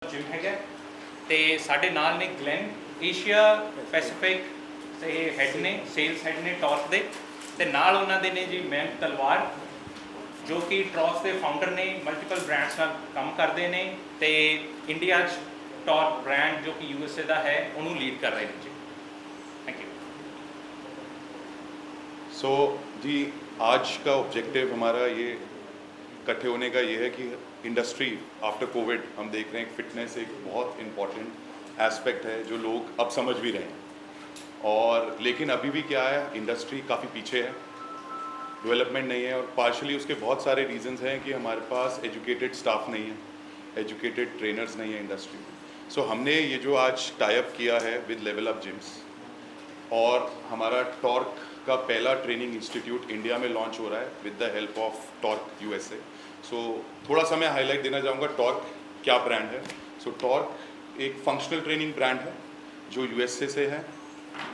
Gym ਹੈਗਾ ਤੇ ਸਾਡੇ ਨਾਲ ਨੇ ਗਲੈਨ ਏਸ਼ੀਆ ਪੈਸੀਫਿਕ ਤੇ ਹੈਡ ਨੇ ਸੇਲਸ ਹੈਡ ਨੇ ਟੌਰਕ ਦੇ ਤੇ ਨਾਲ ਉਹਨਾਂ ਦੇ ਨੇ ਜੀ ਮਹਿੰਤ ਤਲਵਾਰ ਜੋ ਕਿ ਟੌਰਕ ਦੇ ਫਾਊਂਡਰ ਨੇ ਮਲਟੀਪਲ ਬ੍ਰਾਂਡਸ ਨਾਲ ਕੰਮ ਕਰਦੇ ਨੇ ਤੇ ਇੰਡੀਆ 'ਚ ਟੌਰਕ ਬ੍ਰਾਂਡ ਜੋ ਕਿ USA ਦਾ ਹੈ ਉਹਨੂੰ ਲੀਡ ਕਰ ਰਹੇ ਨੇ ਜੀ। Thank you. सो जी आज का ऑब्जेक्टिव हमारा ये इकट्ठे होने का ये है कि इंडस्ट्री आफ्टर कोविड हम देख रहे हैं फिटनेस एक बहुत इम्पॉर्टेंट एस्पेक्ट है जो लोग अब समझ भी रहे हैं और लेकिन अभी भी क्या है इंडस्ट्री काफ़ी पीछे है, डेवलपमेंट नहीं है और पार्शली उसके बहुत सारे रीजंस हैं कि हमारे पास एजुकेटेड स्टाफ नहीं है, एजुकेटेड ट्रेनर्स नहीं है इंडस्ट्री। सो हमने ये जो आज टाइप किया है विद लेवल अप जिम्स और हमारा टॉर्क का पहला ट्रेनिंग इंस्टीट्यूट इंडिया में लॉन्च हो रहा है with the help of torque USA। सो थोड़ा सा मैं हाईलाइट देना चाहूँगा टॉर्क क्या ब्रांड है। सो टॉर्क एक फंक्शनल ट्रेनिंग ब्रांड है जो USA से है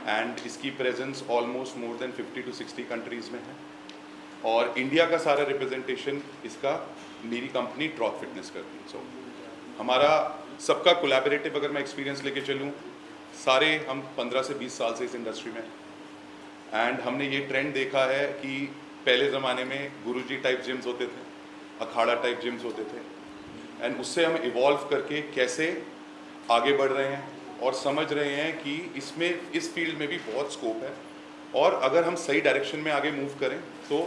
एंड इसकी presence almost more than 50 to 60 countries में है और इंडिया का सारा रिप्रेजेंटेशन इसका मेरी कंपनी टॉर्क फिटनेस करती है। सो हमारा सबका कोलैबोरेटिव अगर मैं एक्सपीरियंस लेके चलूँ सारे हम 15 से 20 साल से इस इंडस्ट्री में एंड हमने ये ट्रेंड देखा है कि पहले ज़माने में गुरुजी टाइप जिम्स होते थे, अखाड़ा टाइप जिम्स होते थे एंड उससे हम इवॉल्व करके कैसे आगे बढ़ रहे हैं और समझ रहे हैं कि इसमें इस फील्ड में भी बहुत स्कोप है और अगर हम सही डायरेक्शन में आगे मूव करें तो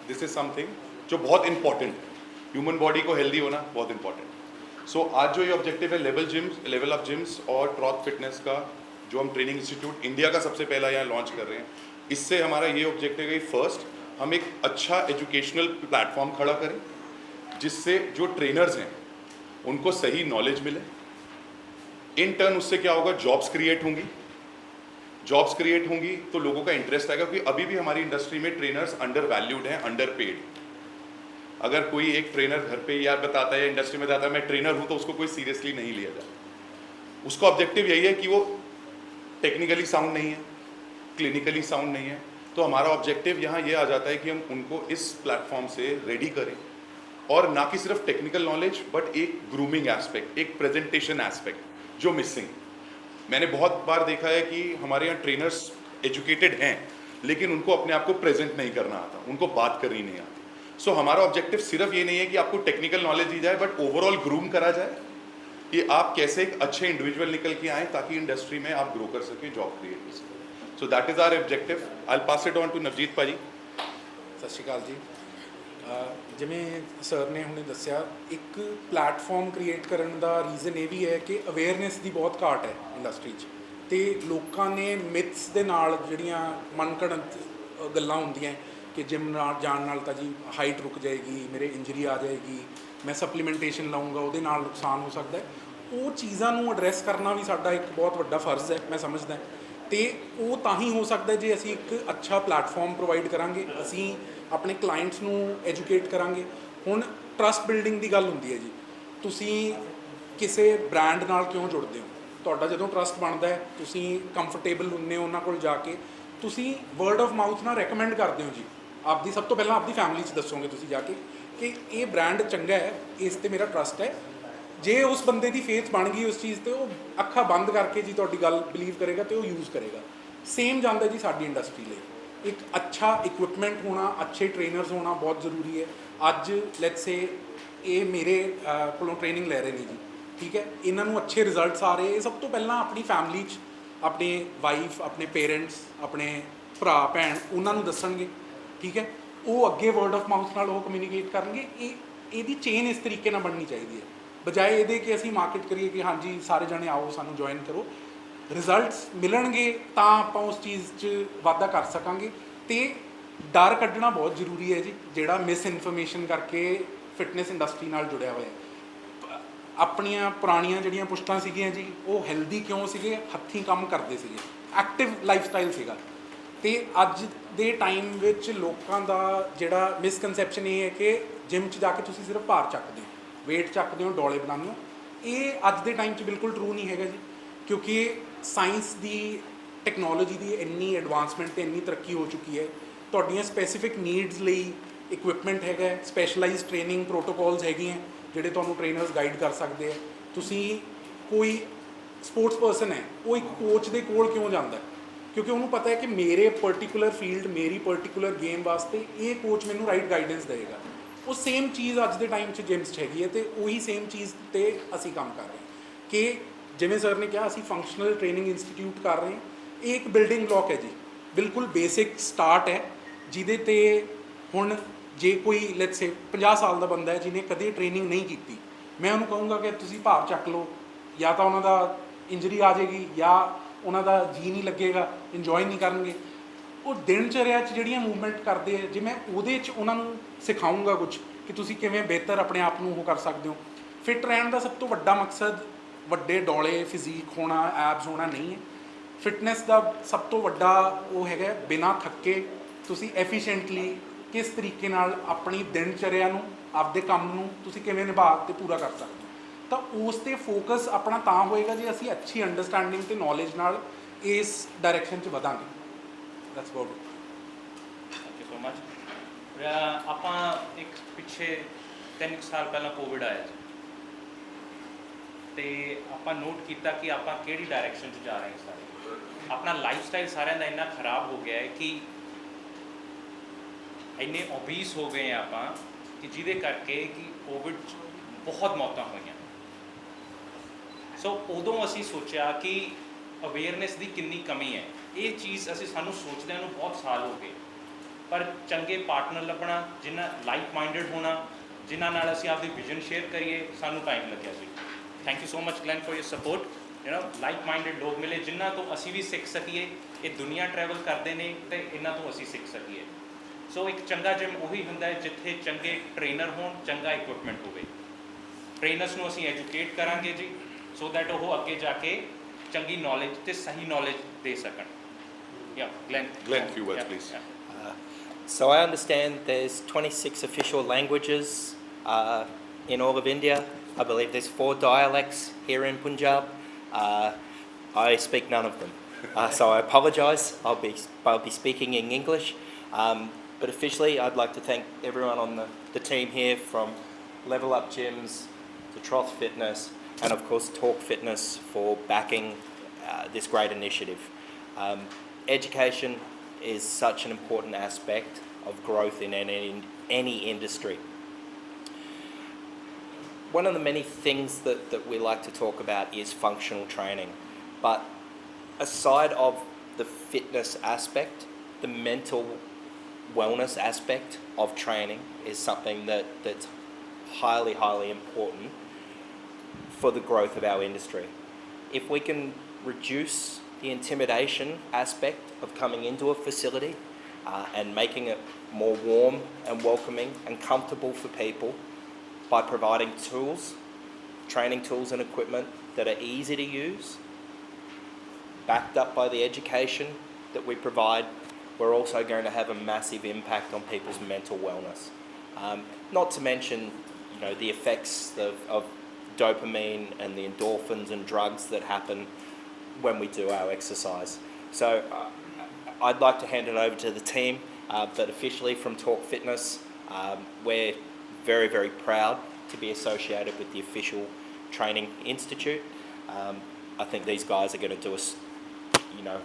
दिस इज़ समथिंग जो बहुत इंपॉर्टेंट, ह्यूमन बॉडी को हेल्दी होना बहुत इंपॉर्टेंट। सो आज जो ये ऑब्जेक्टिव है लेवल अप जिम्स और टॉर्क फिटनेस का जो हम ट्रेनिंग इंस्टीट्यूट इंडिया का सबसे पहला यहाँ लॉन्च कर रहे हैं, इससे हमारा ये ऑब्जेक्टिव है फर्स्ट हम एक अच्छा एजुकेशनल प्लेटफॉर्म खड़ा करें जिससे जो ट्रेनर्स हैं उनको सही नॉलेज मिले, इन टर्न उससे क्या होगा जॉब्स क्रिएट होंगी तो लोगों का इंटरेस्ट आएगा क्योंकि अभी भी हमारी इंडस्ट्री में ट्रेनर्स अंडर वैल्यूड हैं, अंडर पेड। अगर कोई एक ट्रेनर घर पे यार बताता है इंडस्ट्री में जाता है मैं ट्रेनर हूँ तो उसको कोई सीरियसली नहीं लिया जाता। उसका ऑब्जेक्टिव यही है कि वो टेक्निकली साउंड नहीं है, क्लिनिकली साउंड नहीं है। तो हमारा ऑब्जेक्टिव यहाँ ये आ जाता है कि हम उनको इस प्लेटफॉर्म से रेडी करें और ना कि सिर्फ टेक्निकल नॉलेज बट एक ग्रूमिंग एस्पेक्ट, एक प्रेजेंटेशन एस्पेक्ट जो मिसिंग। मैंने बहुत बार देखा है कि हमारे यहाँ ट्रेनर्स एजुकेटेड हैं लेकिन उनको अपने आप को प्रेजेंट नहीं करना आता, उनको बात करनी नहीं आती। सो हमारा ऑब्जेक्टिव सिर्फ ये नहीं है कि आपको टेक्निकल नॉलेज दी जाए बट ओवरऑल ग्रूम करा जाए कि आप कैसे एक अच्छे इंडिविजुअल निकल के आएँ ताकि इंडस्ट्री में आप ग्रो कर सकें, जॉब क्रिएट कर सकें। So that is our objective. I will pass it on to Navjeet भाजी। ਸਤਿ ਸ਼੍ਰੀ ਅਕਾਲ ਜੀ। ਜਿਵੇਂ ਸਰ ਨੇ ਹੁਣੇ ਦੱਸਿਆ ਇੱਕ ਪਲੈਟਫਾਰਮ ਕ੍ਰੀਏਟ ਕਰਨ ਦਾ ਰੀਜ਼ਨ ਇਹ ਵੀ ਹੈ ਕਿ ਅਵੇਅਰਨੈਸ ਦੀ ਬਹੁਤ ਘਾਟ ਹੈ ਇੰਡਸਟਰੀ 'ਚ ਅਤੇ ਲੋਕਾਂ ਨੇ ਮਿਥਸ ਦੇ ਨਾਲ ਜਿਹੜੀਆਂ ਮਨਘੜਤ ਗੱਲਾਂ ਹੁੰਦੀਆਂ ਕਿ ਜਿਮ ਨਾਲ ਜਾਣ ਨਾਲ ਤਾਂ ਜੀ ਹਾਈਟ ਰੁਕ ਜਾਏਗੀ, ਮੇਰੇ ਇੰਜਰੀ ਆ ਜਾਏਗੀ, ਮੈਂ ਸਪਲੀਮੈਂਟੇਸ਼ਨ ਲਾਊਂਗਾ ਉਹਦੇ ਨਾਲ ਨੁਕਸਾਨ ਹੋ ਸਕਦਾ ਹੈ, ਉਹ ਚੀਜ਼ਾਂ ਨੂੰ ਐਡਰੈਸ ਕਰਨਾ ਵੀ ਸਾਡਾ ਇੱਕ ਬਹੁਤ ਵੱਡਾ ਫਰਜ਼ ਹੈ ਮੈਂ ਸਮਝਦਾ। ਅਤੇ ਉਹ ਤਾਂ ਹੀ ਹੋ ਸਕਦਾ ਜੇ ਅਸੀਂ ਇੱਕ ਅੱਛਾ ਪਲੈਟਫਾਰਮ ਪ੍ਰੋਵਾਈਡ ਕਰਾਂਗੇ, ਅਸੀਂ ਆਪਣੇ ਕਲਾਇੰਟਸ ਨੂੰ ਐਜੂਕੇਟ ਕਰਾਂਗੇ। ਹੁਣ ਟਰਸਟ ਬਿਲਡਿੰਗ ਦੀ ਗੱਲ ਹੁੰਦੀ ਹੈ ਜੀ, ਤੁਸੀਂ ਕਿਸੇ ਬ੍ਰਾਂਡ ਨਾਲ ਕਿਉਂ ਜੁੜਦੇ ਹੋ? ਤੁਹਾਡਾ ਜਦੋਂ ਟਰਸਟ ਬਣਦਾ ਹੈ ਤੁਸੀਂ ਕੰਫਰਟੇਬਲ ਹੁੰਦੇ ਹੋ ਉਹਨਾਂ ਕੋਲ ਜਾ ਕੇ, ਤੁਸੀਂ ਵਰਡ ਆਫ ਮਾਊਥ ਨਾਲ ਰੈਕਮੈਂਡ ਕਰਦੇ ਹੋ ਜੀ ਆਪਦੀ, ਸਭ ਤੋਂ ਪਹਿਲਾਂ ਆਪਦੀ ਫੈਮਿਲੀ 'ਚ ਦੱਸੋਗੇ ਤੁਸੀਂ ਜਾ ਕੇ ਕਿ ਇਹ ਬ੍ਰਾਂਡ ਚੰਗਾ ਹੈ, ਇਸ 'ਤੇ ਮੇਰਾ ਟਰਸਟ ਹੈ। ਜੇ ਉਸ ਬੰਦੇ ਦੀ ਫੇਥ ਬਣ ਗਈ ਉਸ ਚੀਜ਼ 'ਤੇ ਉਹ ਅੱਖਾਂ ਬੰਦ ਕਰਕੇ ਜੀ ਤੁਹਾਡੀ ਗੱਲ ਬਿਲੀਵ ਕਰੇਗਾ ਅਤੇ ਉਹ ਯੂਜ਼ ਕਰੇਗਾ। ਸੇਮ ਜਾਂਦਾ ਜੀ ਸਾਡੀ ਇੰਡਸਟਰੀ ਲਈ ਇੱਕ ਅੱਛਾ ਇਕੁਇਪਮੈਂਟ ਹੋਣਾ, ਅੱਛੇ ਟ੍ਰੇਨਰਸ ਹੋਣਾ ਬਹੁਤ ਜ਼ਰੂਰੀ ਹੈ। ਅੱਜ ਲੈਟਸ ਸੇ ਇਹ ਮੇਰੇ ਕੋਲੋਂ ਟ੍ਰੇਨਿੰਗ ਲੈ ਰਹੇ ਨੇ ਜੀ, ਠੀਕ ਹੈ, ਇਹਨਾਂ ਨੂੰ ਅੱਛੇ ਰਿਜ਼ਲਟਸ ਆ ਰਹੇ, ਇਹ ਸਭ ਤੋਂ ਪਹਿਲਾਂ ਆਪਣੀ ਫੈਮਿਲੀ 'ਚ ਆਪਣੇ ਵਾਈਫ, ਆਪਣੇ ਪੇਰੈਂਟਸ, ਆਪਣੇ ਭਰਾ ਭੈਣ ਉਹਨਾਂ ਨੂੰ ਦੱਸਣਗੇ, ਠੀਕ ਹੈ, ਉਹ ਅੱਗੇ ਵਰਡ ਆਫ ਮਾਊਥ ਨਾਲ ਉਹ ਕਮਿਊਨੀਕੇਟ ਕਰਨਗੇ। ਇਹਦੀ ਚੇਨ ਇਸ ਤਰੀਕੇ ਨਾਲ ਬਣਨੀ ਚਾਹੀਦੀ ਹੈ ਬਜਾਏ ਇਹਦੇ ਕਿ ਅਸੀਂ ਮਾਰਕੀਟ ਕਰੀਏ ਕਿ ਹਾਂਜੀ ਸਾਰੇ ਜਣੇ ਆਓ ਸਾਨੂੰ ਜੁਆਇਨ ਕਰੋ। ਰਿਜ਼ਲਟਸ ਮਿਲਣਗੇ ਤਾਂ ਆਪਾਂ ਉਸ ਚੀਜ਼ 'ਚ ਵਾਧਾ ਕਰ ਸਕਾਂਗੇ। ਅਤੇ ਡਰ ਕੱਢਣਾ ਬਹੁਤ ਜ਼ਰੂਰੀ ਹੈ ਜੀ ਜਿਹੜਾ ਮਿਸ ਇਨਫੋਰਮੇਸ਼ਨ ਕਰਕੇ ਫਿਟਨੈਸ ਇੰਡਸਟਰੀ ਨਾਲ ਜੁੜਿਆ ਹੋਇਆ। ਆਪਣੀਆਂ ਪੁਰਾਣੀਆਂ ਜਿਹੜੀਆਂ ਪੁਸ਼ਤਾਂ ਸੀਗੀਆਂ ਜੀ ਉਹ ਹੈਲਦੀ ਕਿਉਂ ਸੀਗੇ? ਹੱਥੀਂ ਕੰਮ ਕਰਦੇ ਸੀਗੇ, ਐਕਟਿਵ ਲਾਈਫ ਸਟਾਈਲ ਸੀਗਾ। ਅਤੇ ਅੱਜ ਦੇ ਟਾਈਮ ਵਿੱਚ ਲੋਕਾਂ ਦਾ ਜਿਹੜਾ ਮਿਸਕਨਸੈਪਸ਼ਨ ਇਹ ਹੈ ਕਿ ਜਿਮ 'ਚ ਜਾ ਕੇ ਤੁਸੀਂ ਸਿਰਫ ਭਾਰ ਚੱਕਦੇ ਹੋ, ਵੇਟ ਚੱਕਦੇ ਹੋ, ਡੋਲੇ ਬਣਾਉਂਦੇ ਹੋ। ਇਹ ਅੱਜ ਦੇ ਟਾਈਮ 'ਚ ਬਿਲਕੁਲ ਟਰੂ ਨਹੀਂ ਹੈਗਾ ਜੀ ਕਿਉਂਕਿ ਸਾਇੰਸ ਦੀ, ਟੈਕਨੋਲੋਜੀ ਦੀ ਇੰਨੀ ਐਡਵਾਂਸਮੈਂਟ ਅਤੇ ਇੰਨੀ ਤਰੱਕੀ ਹੋ ਚੁੱਕੀ ਹੈ। ਤੁਹਾਡੀਆਂ ਸਪੈਸੀਫਿਕ ਨੀਡਸ ਲਈ ਇਕੁਇਪਮੈਂਟ ਹੈਗਾ, ਸਪੈਸ਼ਲਾਈਜ਼ ਟ੍ਰੇਨਿੰਗ ਪ੍ਰੋਟੋਕੋਲਸ ਹੈਗੀਆਂ ਜਿਹੜੇ ਤੁਹਾਨੂੰ ਟ੍ਰੇਨਰਸ ਗਾਈਡ ਕਰ ਸਕਦੇ ਆ। ਤੁਸੀਂ ਕੋਈ ਸਪੋਰਟਸ ਪਰਸਨ ਹੈ ਉਹ ਇੱਕ ਕੋਚ ਦੇ ਕੋਲ ਕਿਉਂ ਜਾਂਦਾ ਹੈ? ਕਿਉਂਕਿ ਉਹਨੂੰ ਪਤਾ ਹੈ ਕਿ ਮੇਰੇ ਪਰਟੀਕੂਲਰ ਫੀਲਡ, ਮੇਰੀ ਪਰਟੀਕੂਲਰ ਗੇਮ ਵਾਸਤੇ ਇਹ ਕੋਚ ਮੈਨੂੰ ਰਾਈਟ ਗਾਈਡੈਂਸ ਦੇਵੇਗਾ। ਉਹ ਸੇਮ ਚੀਜ਼ ਅੱਜ ਦੇ ਟਾਈਮ 'ਚ ਜਿਮਸ 'ਚ ਹੈਗੀ ਹੈ ਅਤੇ ਉਹੀ ਸੇਮ ਚੀਜ਼ 'ਤੇ ਅਸੀਂ ਕੰਮ ਕਰ ਰਹੇ ਹਾਂ ਕਿ ਜਿਵੇਂ ਸਰ ਨੇ ਕਿਹਾ ਅਸੀਂ ਫੰਕਸ਼ਨਲ ਟ੍ਰੇਨਿੰਗ ਇੰਸਟੀਟਿਊਟ ਕਰ ਰਹੇ ਹਾਂ। ਇਹ ਇੱਕ ਬਿਲਡਿੰਗ ਬਲੌਕ ਹੈ ਜੀ, ਬਿਲਕੁਲ ਬੇਸਿਕ ਸਟਾਰਟ ਹੈ, ਜਿਹਦੇ 'ਤੇ ਹੁਣ ਜੇ ਕੋਈ ਲੈਟਸ ਸੇ 50 ਸਾਲ ਦਾ ਬੰਦਾ ਹੈ ਜਿਹਨੇ ਕਦੇ ਟ੍ਰੇਨਿੰਗ ਨਹੀਂ ਕੀਤੀ, ਮੈਂ ਉਹਨੂੰ ਕਹੂੰਗਾ ਕਿ ਤੁਸੀਂ ਭਾਰ ਚੱਕ ਲਓ, ਜਾਂ ਤਾਂ ਉਹਨਾਂ ਦਾ ਇੰਜਰੀ ਆ ਜਾਏਗੀ ਜਾਂ ਉਹਨਾਂ ਦਾ ਜੀ ਨਹੀਂ ਲੱਗੇਗਾ, ਇੰਜੋਏ ਨਹੀਂ ਕਰਨਗੇ। ਉਹ ਦਿਨਚਰਿਆ 'ਚ ਜਿਹੜੀਆਂ ਮੂਵਮੈਂਟ ਕਰਦੇ ਆ, ਜੇ ਮੈਂ ਉਹਦੇ 'ਚ ਉਹਨਾਂ ਨੂੰ ਸਿਖਾਊਂਗਾ ਕੁਝ ਕਿ ਤੁਸੀਂ ਕਿਵੇਂ ਬਿਹਤਰ ਆਪਣੇ ਆਪ ਨੂੰ ਉਹ ਕਰ ਸਕਦੇ ਹੋ। ਫਿੱਟ ਰਹਿਣ ਦਾ ਸਭ ਤੋਂ ਵੱਡਾ ਮਕਸਦ ਵੱਡੇ ਡੌਲੇ ਫਿਜ਼ੀਕ ਹੋਣਾ, ਐਬਸ ਹੋਣਾ ਨਹੀਂ ਹੈ। ਫਿਟਨੈਸ ਦਾ ਸਭ ਤੋਂ ਵੱਡਾ ਉਹ ਹੈਗਾ ਬਿਨਾਂ ਥੱਕੇ ਤੁਸੀਂ ਐਫੀਸ਼ੀਐਂਟਲੀ ਕਿਸ ਤਰੀਕੇ ਨਾਲ ਆਪਣੀ ਦਿਨਚਰਿਆ ਨੂੰ, ਆਪਦੇ ਕੰਮ ਨੂੰ ਤੁਸੀਂ ਕਿਵੇਂ ਨਿਭਾ ਕੇ ਪੂਰਾ ਕਰ ਸਕਦੇ ਹੋ। ਤਾਂ ਉਸ 'ਤੇ ਫੋਕਸ ਆਪਣਾ ਤਾਂ ਹੋਏਗਾ ਜੇ ਅਸੀਂ ਅੱਛੀ ਅੰਡਰਸਟੈਂਡਿੰਗ ਅਤੇ ਨੌਲੇਜ ਨਾਲ ਇਸ ਡਾਇਰੈਕਸ਼ਨ 'ਚ ਵਧਾਂਗੇ। That's about it. Thank you so much. ਆਪਾਂ ਇੱਕ ਪਿੱਛੇ 3 ਸਾਲ ਪਹਿਲਾਂ ਕੋਵਿਡ ਆਇਆ ਸੀ ਤੇ ਆਪਾਂ ਨੋਟ ਕੀਤਾ ਕਿ ਆਪਾਂ ਕਿਹੜੀ ਡਾਇਰੈਕਸ਼ਨ 'ਚ ਜਾ ਰਹੇ ਹਾਂ। ਸਾਰੇ ਆਪਣਾ ਲਾਈਫ ਸਟਾਈਲ ਸਾਰਿਆਂ ਦਾ ਇੰਨਾ ਖਰਾਬ ਹੋ ਗਿਆ ਹੈ ਕਿ ਇੰਨੇ ਓਬੀਸ ਹੋ ਗਏ ਆਪਾਂ ਕਿ ਜਿਹਦੇ ਕਰਕੇ ਕਿ ਕੋਵਿਡ 'ਚ ਬਹੁਤ ਮੌਤਾਂ ਹੋਈਆਂ। ਸੋ ਉਦੋਂ ਅਸੀਂ ਸੋਚਿਆ ਕਿ ਅਵੇਅਰਨੈਸ ਦੀ ਕਿੰਨੀ ਕਮੀ ਹੈ। ਇਹ ਚੀਜ਼ ਸਾਨੂੰ ਸੋਚਦਿਆਂ ਨੂੰ ਬਹੁਤ ਸਾਲ ਹੋ ਗਏ, ਪਰ ਚੰਗੇ ਪਾਰਟਨਰ ਲੱਭਣਾ, ਜਿਨ੍ਹਾਂ ਲਾਈਕ ਮਾਈਂਡਡ ਹੋਣਾ, ਜਿਨ੍ਹਾਂ ਨਾਲ ਅਸੀਂ ਆਪਦੀ ਵਿਜ਼ਨ ਸ਼ੇਅਰ ਕਰੀਏ, ਸਾਨੂੰ ਟਾਈਮ ਲੱਗਿਆ ਸੀ। Thank you so much Glen for your support. Like minded ਲੋਕ ਮਿਲੇ ਜਿਨ੍ਹਾਂ ਤੋਂ ਅਸੀਂ ਵੀ ਸਿੱਖ ਸਕੀਏ। ਇਹ ਦੁਨੀਆ ਟਰੈਵਲ ਕਰਦੇ ਨੇ ਤੇ ਇਹਨਾਂ ਤੋਂ ਅਸੀਂ ਸਿੱਖ ਸਕੀਏ। ਸੋ ਇੱਕ ਚੰਗਾ ਜਿਮ ਉਹੀ ਹੁੰਦਾ ਹੈ ਜਿੱਥੇ ਚੰਗੇ ਟ੍ਰੇਨਰ ਹੋਣ, ਚੰਗਾ ਇਕਵਿਪਮੈਂਟ ਹੋਵੇ। ਟ੍ਰੇਨਰਸ ਨੂੰ ਅਸੀਂ ਐਜੂਕੇਟ ਕਰਾਂਗੇ ਜੀ, ਸੋ ਦੈਟ ਉਹ ਅੱਗੇ ਜਾ ਕੇ ਚੰਗੀ ਨੌਲੇਜ ਤੇ ਸਹੀ ਨੌਲੇਜ ਦੇ ਸਕਣ। ਯਾ Glen, few words, please. So I understand there's 26 official languages in all of India. I believe there's 4 dialects here in Punjab. I speak none of them, so I apologise. I'll be speaking in English. But officially, I'd like to thank everyone on the team here, from Level Up Gyms to Troth Fitness, and of course Talk Fitness, for backing this great initiative. Education is such an important aspect of growth in any industry. One of the many things that we like to talk about is functional training, but aside of the fitness aspect, the mental wellness aspect of training is something that's highly important for the growth of our industry. If we can reduce the intimidation aspect of coming into a facility and making it more warm and welcoming and comfortable for people by providing tools, training tools and equipment that are easy to use, backed up by the education that we provide, we're also going to have a massive impact on people's mental wellness. Not to mention, the effects of dopamine and the endorphins and drugs that happen when we do our exercise. So I'd like to hand it over to the team, but officially from Talk Fitness, we're very, very proud to be associated with the official training institute. I think these guys are going to do us,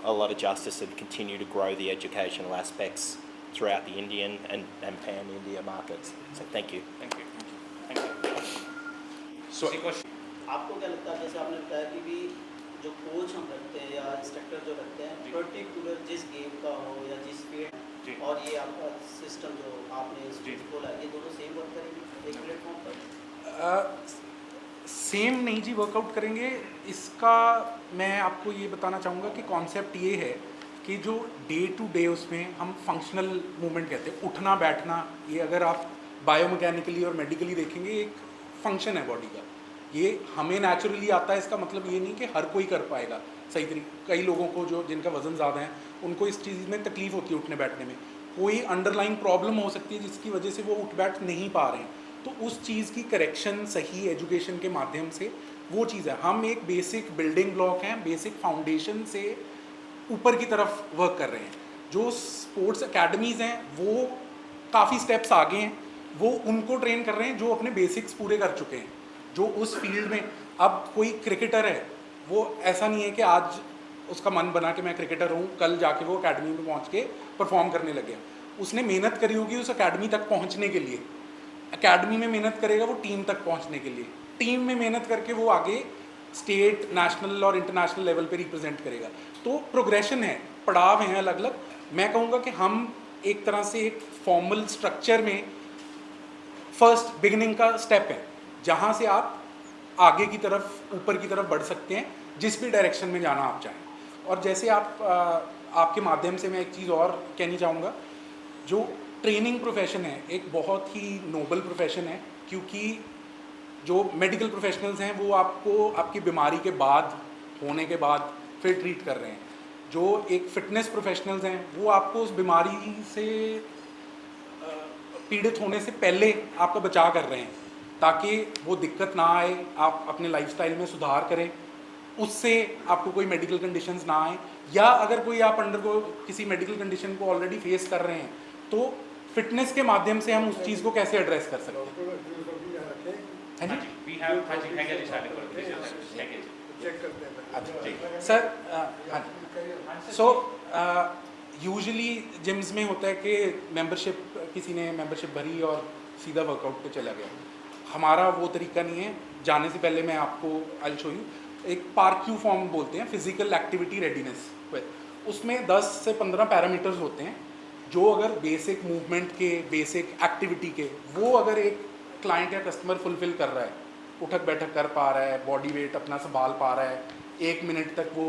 a lot of justice and continue to grow the educational aspects throughout the Indian and pan-India markets. So thank you. Thank you thank you. So, ਤੁਸੀਂ ਕੁਛ आपको क्या लगता है, जैसे आपने बताया कि भी जो कोच हम रखते हैं या इंस्ट्रक्टर जो रखते हैं, जी। पर्टिकुलर जिस गेम का हो या जिस जी। फील्ड, और ये आपका सिस्टम जो आपने जी। इंस्टीट्यूट खोला, ये दोनों सेम वर्क करेंगे एक प्लेटफॉर्म पर? सेम नहीं जी, वर्कआउट करेंगे। इसका मैं आपको ये बताना चाहूँगा कि कॉन्सेप्ट ये है कि जो डे टू डे उसमें हम फंक्शनल मूवमेंट कहते हैं, उठना बैठना, ये अगर आप बायोमैकेनिकली और मेडिकली देखेंगे एक फंक्शन है बॉडी का। ये हमें नेचुरली आता है, इसका मतलब ये नहीं कि हर कोई कर पाएगा सही तरीके। कई लोगों को जो जिनका वज़न ज़्यादा है उनको इस चीज़ में तकलीफ़ होती है उठने बैठने में, कोई अंडरलाइन प्रॉब्लम हो सकती है जिसकी वजह से वो उठ बैठ नहीं पा रहे हैं। तो उस चीज़ की करेक्शन सही एजुकेशन के माध्यम से वो चीज़ है। हम एक बेसिक बिल्डिंग ब्लॉक हैं, बेसिक फाउंडेशन से ऊपर की तरफ वर्क कर रहे हैं। जो स्पोर्ट्स एकेडमीज़ हैं वो काफ़ी स्टेप्स आगे हैं, वो उनको ट्रेन कर रहे हैं जो अपने बेसिक्स पूरे कर चुके हैं, जो उस फील्ड में अब कोई क्रिकेटर है, वो ऐसा नहीं है कि आज उसका मन बना कि मैं क्रिकेटर हूँ, कल जाके वो अकेडमी में पहुँच के परफॉर्म करने लग गया। उसने मेहनत करी होगी उस अकेडमी तक पहुँचने के लिए, अकेडमी में मेहनत करेगा वो टीम तक पहुँचने के लिए, टीम में मेहनत करके वो आगे स्टेट, नेशनल और इंटरनेशनल लेवल पे रिप्रेजेंट करेगा। तो प्रोग्रेशन है, पड़ाव हैं अलग अलग। मैं कहूँगा कि हम एक तरह से एक फॉर्मल स्ट्रक्चर में फर्स्ट बिगिनिंग का स्टेप है, जहाँ से आप आगे की तरफ, ऊपर की तरफ बढ़ सकते हैं, जिस भी डायरेक्शन में जाना आप चाहें। और जैसे आपके माध्यम से मैं एक चीज़ और कहनी चाहूँगा, जो ट्रेनिंग प्रोफेशन है एक बहुत ही नोबल प्रोफेशन है, क्योंकि जो मेडिकल प्रोफेशनल्स हैं वो आपको आपकी बीमारी के बाद, होने के बाद फिर ट्रीट कर रहे हैं। जो एक फिटनेस प्रोफेशनल्स हैं वो आपको उस बीमारी से पीड़ित होने से पहले आपका बचाव कर रहे हैं, ताकि वो दिक्कत ना आए, आप अपने लाइफस्टाइल में सुधार करें, उससे आपको कोई मेडिकल कंडीशंस ना आए, या अगर कोई आप अंडर को किसी मेडिकल कंडीशन को ऑलरेडी फेस कर रहे हैं तो फिटनेस के माध्यम से हम उस चीज़ को कैसे एड्रेस कर सकते हैं। हाँ जी, वी हैव हाँ जी हैगे जी सारे को हैगे जी। अच्छा जी सर, हाँ जी। सो यूजुअली जिम्स में होता है कि मेंबरशिप, किसी ने मेंबरशिप भरी और सीधा वर्कआउट पे चला गया। हमारा वो तरीका नहीं है। जाने से पहले मैं आपको आई शो यू एक पार्क्यू फॉर्म बोलते हैं, फिजिकल एक्टिविटी रेडीनेस। उसमें 10 से 15 पैरामीटर्स होते हैं, जो अगर बेसिक मूवमेंट के, बेसिक एक्टिविटी के, वो अगर एक क्लाइंट या कस्टमर फुलफिल कर रहा है, उठक बैठक कर पा रहा है, बॉडी वेट अपना संभाल पा रहा है, 1 मिनट तक वो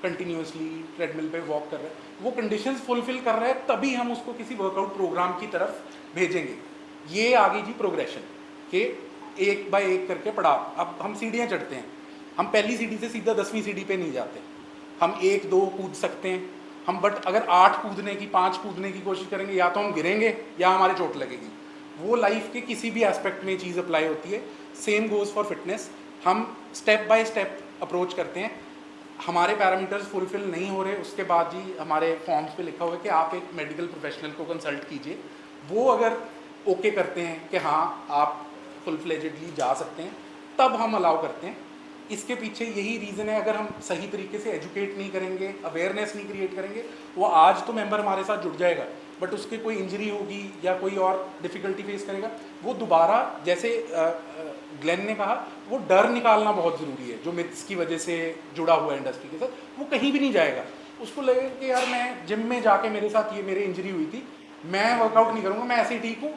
कंटिन्यूसली ट्रेडमिल पे वॉक कर रहा है, वो कंडीशंस फुलफिल कर रहा है, तभी हम उसको किसी वर्कआउट प्रोग्राम की तरफ भेजेंगे। ये आ गई जी प्रोग्रेशन के एक बाय एक करके पड़ाव। अब हम सीढ़ियाँ चढ़ते हैं, हम पहली सीढ़ी से सीधा 10वीं सीढ़ी पे नहीं जाते, हम 1-2 कूद सकते हैं हम, बट अगर 8 कूदने की, 5 कूदने की कोशिश करेंगे, या तो हम गिरेंगे या हमारे चोट लगेगी। वो लाइफ के किसी भी एस्पेक्ट में चीज़ अप्लाई होती है। Same goes for fitness. हम स्टेप बाय स्टेप अप्रोच करते हैं, हमारे पैरामीटर्स फुलफिल नहीं हो रहे, उसके बाद जी हमारे फॉर्म्स पे लिखा हुआ है कि आप एक मेडिकल प्रोफेशनल को कंसल्ट कीजिए। वो अगर ओके करते हैं कि हाँ आप फुल फ्लेजेडली जा सकते हैं, तब हम अलाउ करते हैं। इसके पीछे यही रीज़न है, अगर हम सही तरीके से एजुकेट नहीं करेंगे, अवेयरनेस नहीं क्रिएट करेंगे, वो आज तो मेंबर हमारे साथ जुड़ जाएगा, बट उसके कोई इंजरी होगी या कोई और डिफ़िकल्टी फेस करेगा, वो दोबारा, जैसे ग्लेन ने कहा, वो डर निकालना बहुत ज़रूरी है जो मिथ्स की वजह से जुड़ा हुआ है इंडस्ट्री के साथ, वो कहीं भी नहीं जाएगा। उसको लगेगा कि यार मैं जिम में जाके मेरे साथ ये मेरी इंजरी हुई थी, मैं वर्कआउट नहीं करूँगा, मैं ऐसे ही ठीक हूँ,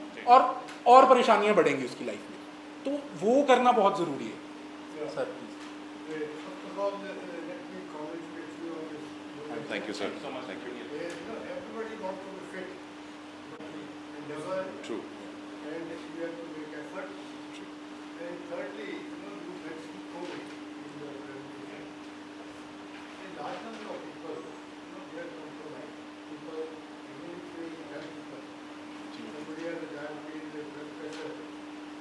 और परेशानियाँ बढ़ेंगी उसकी लाइफ में। तो वो करना बहुत ज़रूरी है sir. Thank you, sir. Thank you. Everybody wants to be fit, endeavor, True. and you have to make effort. And thirdly, you mentioned COVID in your presentation. A large number of people, they are compromised. People, even if they have people, somebody has a diabetes, a blood pressure.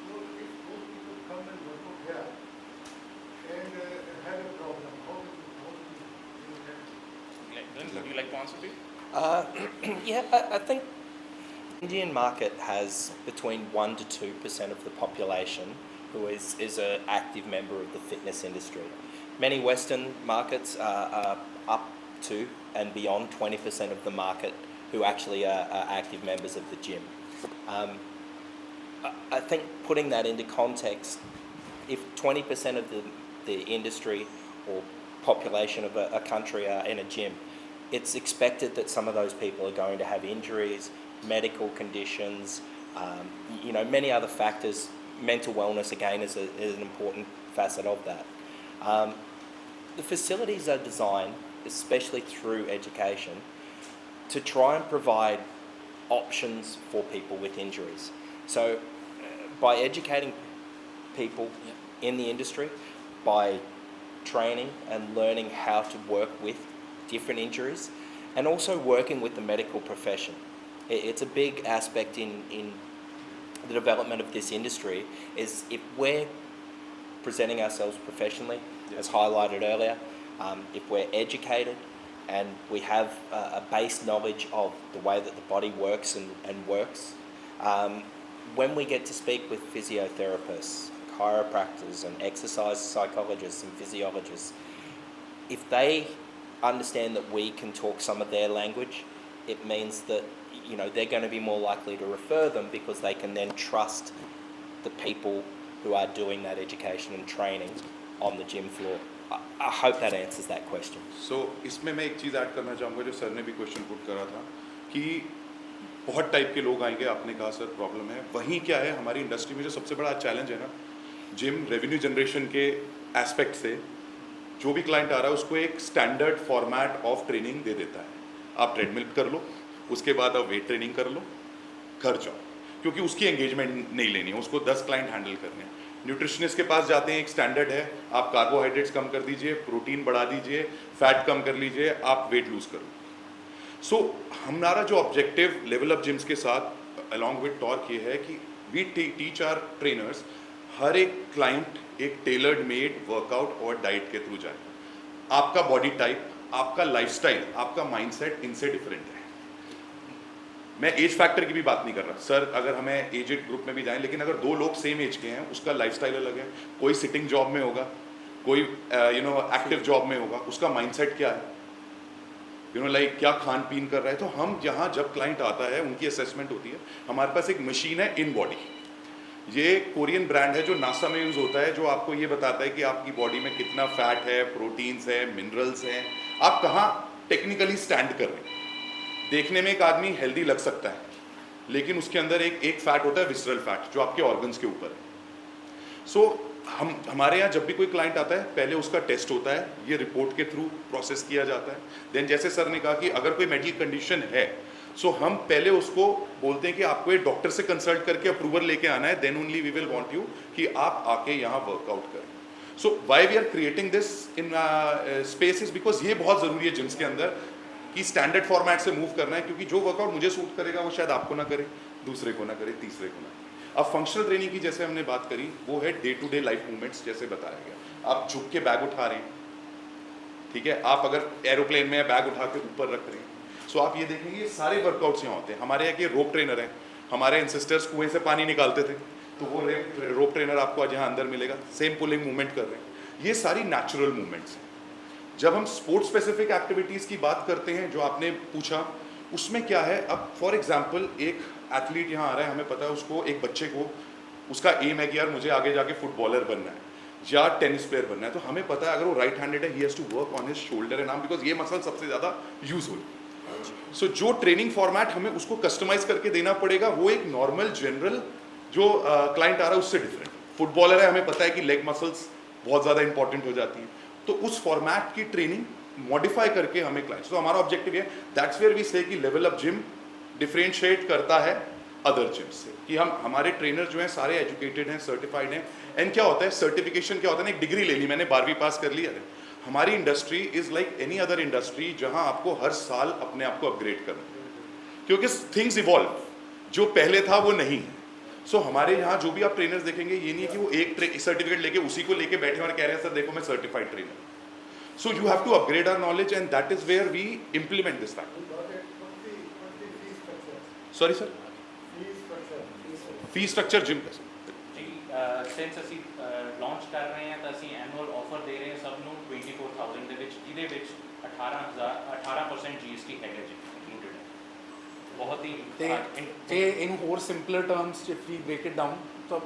So if those people come and work out here and have a problem, how do you handle it? Would you like to answer please? Yeah, I think Indian market has between 1 to 2% of the population who is an active member of the fitness industry. Many Western markets are up to and beyond 20% of the market who actually are active members of the gym. I think putting that into context, if 20% of the industry or population of a country are in a gym, it's expected that some of those people are going to have injuries, medical conditions, many other factors. Mental wellness, again, is an important facet of that. The facilities are designed, especially through education, to try and provide options for people with injuries. So by educating people in the industry, by training and learning how to work with different injuries, and also working with the medical profession. It's a big aspect in the development of this industry, is if we're presenting ourselves professionally, as highlighted earlier, if we're educated and we have a base knowledge of the way that the body works and works, when we get to speak with physiotherapists, chiropractors and exercise psychologists and physiologists, if they understand that we can talk some of their language, it means that, you know, they're going to be more likely to refer them because they can then trust the people who are doing that education and training on the gym floor. I hope that answers that question. सो इसमें मैं एक चीज़ add करना चाहूँगा जो sir ने भी question put करा था कि बहुत टाइप के लोग आएंगे, आपने कहा सर प्रॉब्लम है, वहीं क्या है हमारी इंडस्ट्री में जो सबसे बड़ा चैलेंज है ना, जिम रेवेन्यू जनरेशन के एस्पेक्ट से जो भी क्लाइंट आ रहा है उसको एक स्टैंडर्ड फॉर्मेट ऑफ ट्रेनिंग दे देता है। आप ट्रेडमिल कर लो, उसके बाद आप वेट ट्रेनिंग कर लो, घर जाओ, क्योंकि उसकी एंगेजमेंट नहीं लेनी है, उसको 10 क्लाइंट हैंडल करने हैं। न्यूट्रिशनिस्ट के पास जाते हैं, एक स्टैंडर्ड है, आप कार्बोहाइड्रेट्स कम कर दीजिए, प्रोटीन बढ़ा दीजिए, फैट कम कर लीजिए, आप वेट लूज करो। सो हमारा जो ऑब्जेक्टिव लेवल अप जिम्स के साथ अलॉन्ग विद टॉर्क ये है कि वी टीच आवर ट्रेनर्स हर एक क्लाइंट एक टेलर्ड मेड वर्कआउट और डाइट के थ्रू जाए। आपका बॉडी टाइप, आपका लाइफस्टाइल, आपका माइंडसेट इनसे डिफरेंट है। मैं एज फैक्टर की भी बात नहीं कर रहा सर, अगर हमें एजेड ग्रुप में भी जाएं, लेकिन अगर दो लोग सेम एज के हैं, उसका लाइफस्टाइल अलग है, कोई सिटिंग जॉब में होगा, कोई एक्टिव जॉब में होगा, उसका माइंडसेट क्या है, लाइक क्या खान पीन कर रहा है। तो हम यहाँ जब क्लाइंट आता है उनकी असेसमेंट होती है, हमारे पास एक मशीन है इन बॉडी, ये कोरियन ब्रांड है जो नासा में यूज़ होता है, जो आपको ये बताता है कि आपकी बॉडी में कितना फैट है, प्रोटीन्स है, मिनरल्स हैं, आप कहाँ टेक्निकली स्टैंड कर रहे हैं। देखने में एक आदमी हेल्दी लग सकता है, लेकिन उसके अंदर एक फैट होता है विसरल फैट, जो आपके ऑर्गन्स के ऊपर है। सो हमारे यहाँ जब भी कोई क्लाइंट आता है, पहले उसका टेस्ट होता है, ये रिपोर्ट के थ्रू प्रोसेस किया जाता है। देन जैसे सर ने कहा कि अगर कोई मेडिकल कंडीशन है, सो हम पहले उसको बोलते हैं कि आपको एक डॉक्टर से कंसल्ट करके अप्रूवल लेके आना है, then only we will want you कि आप आके यहाँ वर्कआउट करें। So why we are creating this in spaces, because ये बहुत ज़रूरी है जिम्स के अंदर कि स्टैंडर्ड फॉर्मेट से मूव करना है, क्योंकि जो वर्कआउट मुझे सूट करेगा वो शायद आपको ना करे, दूसरे को ना करे, तीसरे को ना करे। अब फंक्शनल ट्रेनिंग की जैसे हमने बात करी, वो है day to day life movements, जैसे बताया गया। आप झुक के बैग उठा रहे हैं, ठीक है, आप अगर एरोप्लेन में बैग उठा के ऊपर रख रहे हैं, सो आप ये देखेंगे ये सारे वर्कआउट्स यहाँ होते हैं। हमारे यहाँ के रोप ट्रेनर हैं, हमारे एंसेस्टर्स कुएं से पानी निकालते थे, तो वो रोप ट्रेनर आपको आज यहाँ अंदर मिलेगा, सेम पुलिंग मूवमेंट कर रहे हैं। ये सारी नेचुरल मूवमेंट्स हैं। जब हम स्पोर्ट्स स्पेसिफिक एक्टिविटीज़ की बात करते हैं, जो आपने पूछा, उसमें क्या है, अब फॉर एग्जांपल एक एथलीट यहाँ आ रहा है, हमें पता है उसको, एक बच्चे को उसका एम है कि यार मुझे आगे जाके फुटबॉलर बनना है या टेनिस प्लेयर बनना है, तो हमें पता है अगर वो राइट हैंडेड है, he has to work on his shoulder and arm, because ये मसल सबसे ज़्यादा यूज हो। सो जो ट्रेनिंग फॉर्मेट हमें उसको कस्टमाइज करके देना पड़ेगा, वो एक नॉर्मल जनरल जो क्लाइंट आ रहा है उससे डिफरेंट। फुटबॉलर है, हमें पता है कि लेग मसल्स बहुत ज़्यादा इंपॉर्टेंट हो जाती हैं, तो उस फॉर्मेट की ट्रेनिंग मॉडिफाई करके हमें क्लाइंट्स, तो हमारा ऑब्जेक्टिव है, दैट्स वेयर वी से कि लेवल अप जिम डिफरेंशिएट करता है अदर जिम से, कि हम हमारे ट्रेनर जो हैं सारे एजुकेटेड हैं, सर्टिफाइड हैं। एंड क्या होता है, सर्टिफिकेशन क्या होता है ना, एक डिग्री ले ली मैंने, 12वीं पास कर ली, अरे हमारी industry is like any other industry, जहां आपको हर साल अपने आप को अपग्रेड करना है, क्योंकि थिंग्स इवॉल्व, जो पहले था वो नहीं है। सो हमारे यहाँ जो भी आप ट्रेनर्स देखेंगे, ये नहीं है कि वो एक सर्टिफिकेट लेके उसी को लेके बैठे और कह रहे हैं सर देखो मैं certified trainer. So you have to upgrade our knowledge and that is where we implement this fact. Sorry sir, fee structure gym का ਜੀ ਸਿੰਸ ਅਸੀਂ ਲਾਂਚ ਕਰ ਰਹੇ ਹਾਂ ਤਾਂ ਅਸੀਂ ਐਨੂਅਲ ਆਫਰ ਦੇ ਰਹੇ ਹਾਂ ਸਭ ਨੂੰ 24000 ਦੇ ਵਿੱਚ, ਜਿਹਦੇ ਵਿੱਚ 18% GST ਹੈਗਾ ਜੀ ਇੰਕਲੂਡਡ ਹੈ। ਬਹੁਤ ਹੀ ਤੇ ਇਨ ਹੋਰ simpler terms if we break it down ਤਾਂ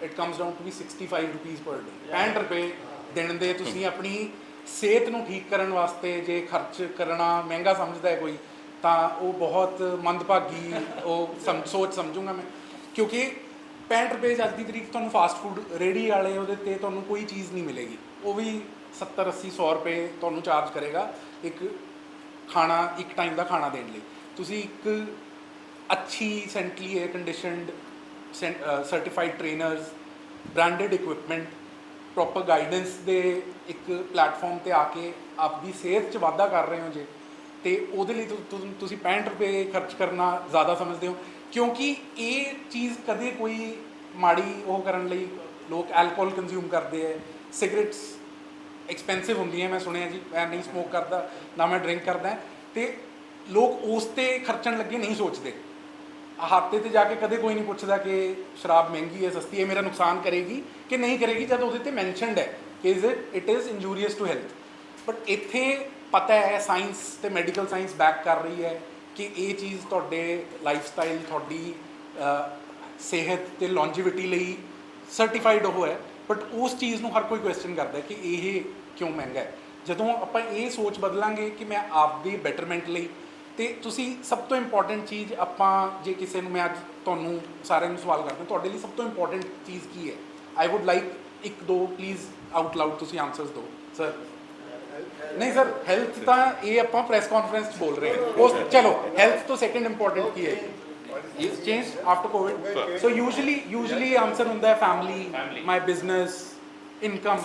it comes down to be 65 rupees per day. 65 ਰੁਪਏ ਦਿਨ ਦੇ ਤੁਸੀਂ ਆਪਣੀ ਸਿਹਤ ਨੂੰ ਠੀਕ ਕਰਨ ਵਾਸਤੇ ਜੇ ਖਰਚ ਕਰਨਾ ਮਹਿੰਗਾ ਸਮਝਦਾ ਹੈ ਕੋਈ, ਤਾਂ ਉਹ ਬਹੁਤ ਮੰਦਭਾਗੀ ਉਹ ਸੋਚ ਸਮਝੂੰਗਾ ਮੈਂ, ਕਿਉਂਕਿ 65 ਰੁਪਏ ਅੱਜ ਦੀ ਤਰੀਕ ਤੁਹਾਨੂੰ ਫਾਸਟ ਫੂਡ ਰੇਹੜੀ ਵਾਲੇ ਉਹਦੇ 'ਤੇ ਤੁਹਾਨੂੰ ਕੋਈ ਚੀਜ਼ ਨਹੀਂ ਮਿਲੇਗੀ, ਉਹ ਵੀ 70 80 100 ਰੁਪਏ ਤੁਹਾਨੂੰ ਚਾਰਜ ਕਰੇਗਾ ਇੱਕ ਖਾਣਾ, ਇੱਕ ਟਾਈਮ ਦਾ ਖਾਣਾ ਦੇਣ ਲਈ। ਤੁਸੀਂ ਇੱਕ ਅੱਛੀ centrally air conditioned certified trainers, branded equipment, proper guidance ਦੇ ਇੱਕ ਪਲੇਟਫਾਰਮ 'ਤੇ ਆ ਕੇ ਆਪਦੀ ਸਿਹਤ 'ਚ ਵਾਧਾ ਕਰ ਰਹੇ ਹੋ ਜੇ, ਅਤੇ ਉਹਦੇ ਲਈ ਤੁਸੀਂ 65 ਰੁਪਏ ਖਰਚ ਕਰਨਾ ਜ਼ਿਆਦਾ ਸਮਝਦੇ ਹੋ, ਕਿਉਂਕਿ ਇਹ ਚੀਜ਼ ਕਦੇ ਕੋਈ ਮਾੜੀ ਉਹ ਕਰਨ ਲਈ ਲੋਕ ਐਲਕੋਹਲ ਕੰਜ਼ਿਊਮ ਕਰਦੇ ਹੈ, ਸਿਗਰਟਸ ਐਕਸਪੈਂਸਿਵ ਹੁੰਦੀਆਂ, ਮੈਂ ਸੁਣਿਆ ਜੀ, ਮੈਂ ਨਹੀਂ ਸਮੋਕ ਕਰਦਾ ਨਾ ਮੈਂ ਡਰਿੰਕ ਕਰਦਾ, ਅਤੇ ਲੋਕ ਉਸ 'ਤੇ ਖਰਚਣ ਲੱਗੇ ਨਹੀਂ ਸੋਚਦੇ। ਹਾਤੇ ਤੇ ਜਾ ਕੇ ਕਦੇ ਕੋਈ ਨਹੀਂ ਪੁੱਛਦਾ ਕਿ ਸ਼ਰਾਬ ਮਹਿੰਗੀ ਹੈ ਸਸਤੀ ਹੈ ਮੇਰਾ ਨੁਕਸਾਨ ਕਰੇਗੀ ਕਿ ਨਹੀਂ ਕਰੇਗੀ, ਜਦ ਉਹਦੇ ਤੇ ਮੈਂਸ਼ਨਡ ਹੈ ਕਿ it is injurious to health. But ਇੱਥੇ ਪਤਾ ਹੈ ਸਾਇੰਸ ਤੇ ਮੈਡੀਕਲ ਸਾਇੰਸ ਬੈਕ ਕਰ ਰਹੀ ਹੈ ਕਿ ਇਹ ਚੀਜ਼ ਤੁਹਾਡੇ ਲਾਈਫ ਸਟਾਈਲ, ਤੁਹਾਡੀ ਸਿਹਤ ਤੇ ਲੌਂਜੀਵਿਟੀ ਲਈ ਸਰਟੀਫਾਈਡ ਉਹ ਹੈ। ਬਟ ਉਸ ਚੀਜ਼ ਨੂੰ ਹਰ ਕੋਈ ਕੁਐਸਚਨ ਕਰਦਾ ਕਿ ਇਹ ਕਿਉਂ ਮਹਿੰਗਾ ਹੈ। ਜਦੋਂ ਆਪਾਂ ਇਹ ਸੋਚ ਬਦਲਾਂਗੇ ਕਿ ਮੈਂ ਆਪਦੀ ਬੈਟਰਮੈਂਟ ਲਈ, ਤੇ ਤੁਸੀਂ ਸਭ ਤੋਂ ਇੰਪੋਰਟੈਂਟ ਚੀਜ਼ ਆਪਾਂ ਜੇ ਕਿਸੇ ਨੂੰ, ਮੈਂ ਅੱਜ ਤੁਹਾਨੂੰ ਸਾਰਿਆਂ ਨੂੰ ਸਵਾਲ ਕਰਦਾ ਤੁਹਾਡੇ ਲਈ ਸਭ ਤੋਂ ਇੰਪੋਰਟੈਂਟ ਚੀਜ਼ ਕੀ ਹੈ? ਆਈ ਵੁੱਡ ਲਾਈਕ ਇੱਕ ਦੋ ਪਲੀਜ਼ ਆਊਟ ਲਾਊਡ ਤੁਸੀਂ ਆਨਸਰਸ ਦਿਓ ਸਰ। ਨਹੀਂ ਸਰ, ਹੈਲਥ ਤਾਂ ਇਹ ਆਪਾਂ ਪ੍ਰੈਸ ਕਾਨਫਰੰਸ 'ਚ ਬੋਲ ਰਹੇ ਹਾਂ, ਉਸ ਚਲੋ ਹੈਲਥ ਤੋਂ ਸੈਕੰਡ ਇੰਪੋਰਟੈਂਟ ਕੀ ਹੈ? ਇਸ ਚੇਂਜ ਆਫਟਰ ਕੋਵਿਡ। ਸੋ ਯੂਜਲੀ ਆਨਸਰ ਹੁੰਦਾ ਹੈ family, my business, income.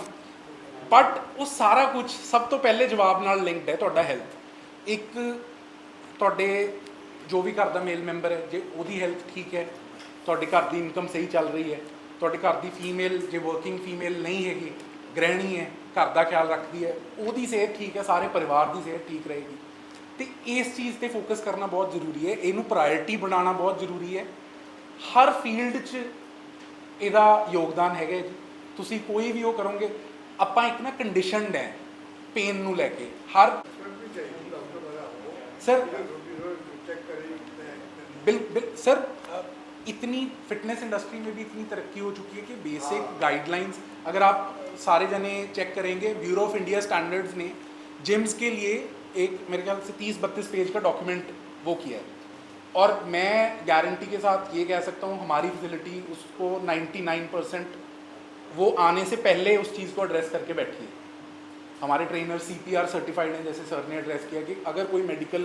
But ਉਹ ਸਾਰਾ ਕੁਝ ਸਭ ਤੋਂ ਪਹਿਲੇ ਜਵਾਬ ਨਾਲ ਲਿੰਕਡ ਹੈ ਤੁਹਾਡਾ ਹੈਲਥ। ਇੱਕ ਤੁਹਾਡੇ ਜੋ ਵੀ ਘਰ ਦਾ ਮੇਲ ਮੈਂਬਰ ਹੈ, ਜੇ ਉਹਦੀ ਹੈਲਥ ਠੀਕ ਹੈ, ਤੁਹਾਡੇ ਘਰ ਦੀ ਇਨਕਮ ਸਹੀ ਚੱਲ ਰਹੀ ਹੈ, ਤੁਹਾਡੇ ਘਰ ਦੀ ਫੀਮੇਲ ਜੇ ਵਰਕਿੰਗ ਫੀਮੇਲ ਨਹੀਂ ਹੈਗੀ, ਗ੍ਰਹਿਣੀ ਹੈ, ਘਰ ਦਾ ਖਿਆਲ ਰੱਖਦੀ ਹੈ, ਉਹਦੀ ਸਿਹਤ ਠੀਕ ਹੈ, ਸਾਰੇ ਪਰਿਵਾਰ ਦੀ ਸਿਹਤ ਠੀਕ ਰਹੇਗੀ। ਤੇ ਇਸ ਚੀਜ਼ ਤੇ ਫੋਕਸ ਕਰਨਾ ਬਹੁਤ ਜ਼ਰੂਰੀ ਹੈ, ਇਹਨੂੰ ਪ੍ਰਾਇੋਰਟੀ ਬਣਾਉਣਾ ਬਹੁਤ ਜ਼ਰੂਰੀ ਹੈ। ਹਰ ਫੀਲਡ 'ਚ ਇਹਦਾ ਯੋਗਦਾਨ ਹੈਗਾ ਜੀ। ਤੁਸੀਂ ਕੋਈ ਵੀ ਉਹ ਕਰੋਗੇ, ਆਪਾਂ ਇੱਕ ਨਾ ਕੰਡੀਸ਼ਨਡ ਹੈ ਪੇਨ ਨੂੰ ਲੈ ਕੇ ਹਰ सर सर इतनी फिटनेस इंडस्ट्री में भी इतनी तरक्की हो चुकी है कि बेसिक गाइडलाइंस अगर आप सारे जने चेक करेंगे, ब्यूरो ऑफ इंडिया स्टैंडर्ड्स ने जिम्स के लिए एक मेरे ख्याल से 30-32 पेज का डॉक्यूमेंट वो किया है। और मैं गारंटी के साथ ये कह सकता हूँ हमारी फैसिलिटी उसको 99% वो आने से पहले उस चीज़ को एड्रेस करके बैठी है। हमारे ट्रेनर CPR सर्टिफाइड हैं, जैसे सर ने एड्रेस किया कि अगर कोई मेडिकल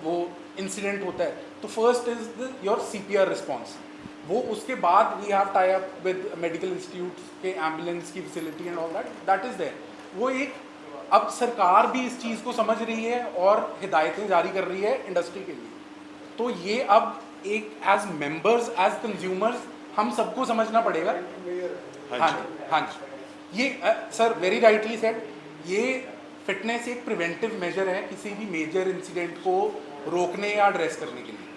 वो इंसिडेंट होता है तो first is your CPR response. वो उसके बाद we have tie up with medical institute के एम्बुलेंस की facility and all that is there. वो एक अब सरकार भी इस चीज़ को समझ रही है और हिदायतें जारी कर रही है इंडस्ट्री के लिए। तो ये अब एक एज मेंबर्स, एज कंज्यूमर्स हम सबको समझना पड़ेगा। हाँ जी, हाँ जी, ये सर वेरी राइटली सेड, ये फिटनेस एक प्रिवेंटिव मेजर है किसी भी मेजर इंसिडेंट को रोकने या एड्रेस करने के लिए।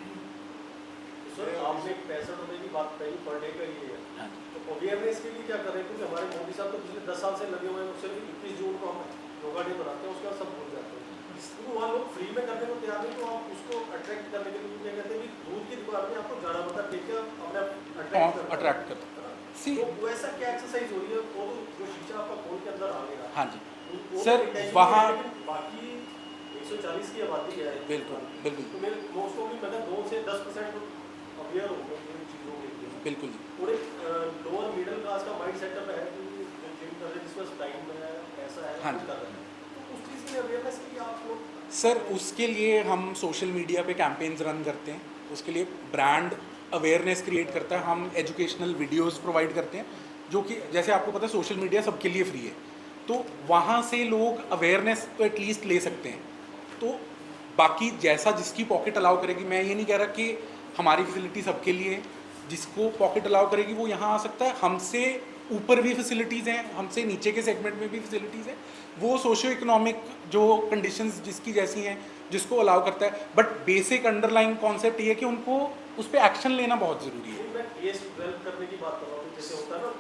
सर आपने 65 रुपए की बात कही पर डे का ये है, तो अवेयरनेस के लिए क्या करें? क्योंकि हमारे मोदी साहब तो पिछले 10 साल से लगे हुए हैं, सिर्फ 21 जून को हम योगा डे बनाते हैं, उसके बाद सब भूल जाते हैं। क्योंकि वहाँ लोग फ्री में करने को तैयार नहीं, तो आप उसको अट्रैक्ट करने के लिए क्या कहते हैं कि दूध की दुकान में आपको जाना पड़ता है, ठीक है, अपने अट्रैक्ट करता तो वैसा क्या एक्सरसाइज हो रही है? वो जो शीशा आपका खोल के अंदर आ गया। हाँ जी सर, वहाँ बाकी 140 की आबादी है। बिल्कुल बिल्कुल। तो मेरे दोस्तों की मतलब 2 से 10% अवेयर हो गए इन चीज़ों के लिए। बिल्कुल पूरे लोअर मिडिल क्लास का माइंड सेटअप है कि जो जिम कर रहे हैं जिसमें टाइम है, ऐसा है, हाँ कुछ कर रहे हैं, तो उस चीज़ की अवेयरनेस के लिए आप लोग सर, उसके लिए हम सोशल मीडिया पे कैंपेन्स रन करते हैं, उसके लिए ब्रांड अवेयरनेस क्रिएट करता है, हम एजुकेशनल वीडियोस प्रोवाइड करते हैं जो कि जैसे आपको पता है सोशल मीडिया सबके लिए फ्री है, तो वहाँ से लोग अवेयरनेस तो एटलीस्ट ले सकते हैं। तो बाकी जैसा जिसकी पॉकेट अलाउ करेगी, मैं ये नहीं कह रहा कि हमारी फैसिलिटी सबके लिए, जिसको पॉकेट अलाउ करेगी वो यहाँ आ सकता है। हमसे ऊपर भी फैसिलिटीज़ हैं, हमसे नीचे के सेगमेंट में भी फैसिलिटीज़ हैं, वो सोशो इकोनॉमिक जो कंडीशंस जिसकी जैसी हैं जिसको अलाउ करता है। बट बेसिक अंडरलाइन कॉन्सेप्ट ये कि उनको उस पर एक्शन लेना बहुत ज़रूरी है। मैं टेस्ट डेवलप करने की बात कर रहा हूँ, जैसे होता है ना।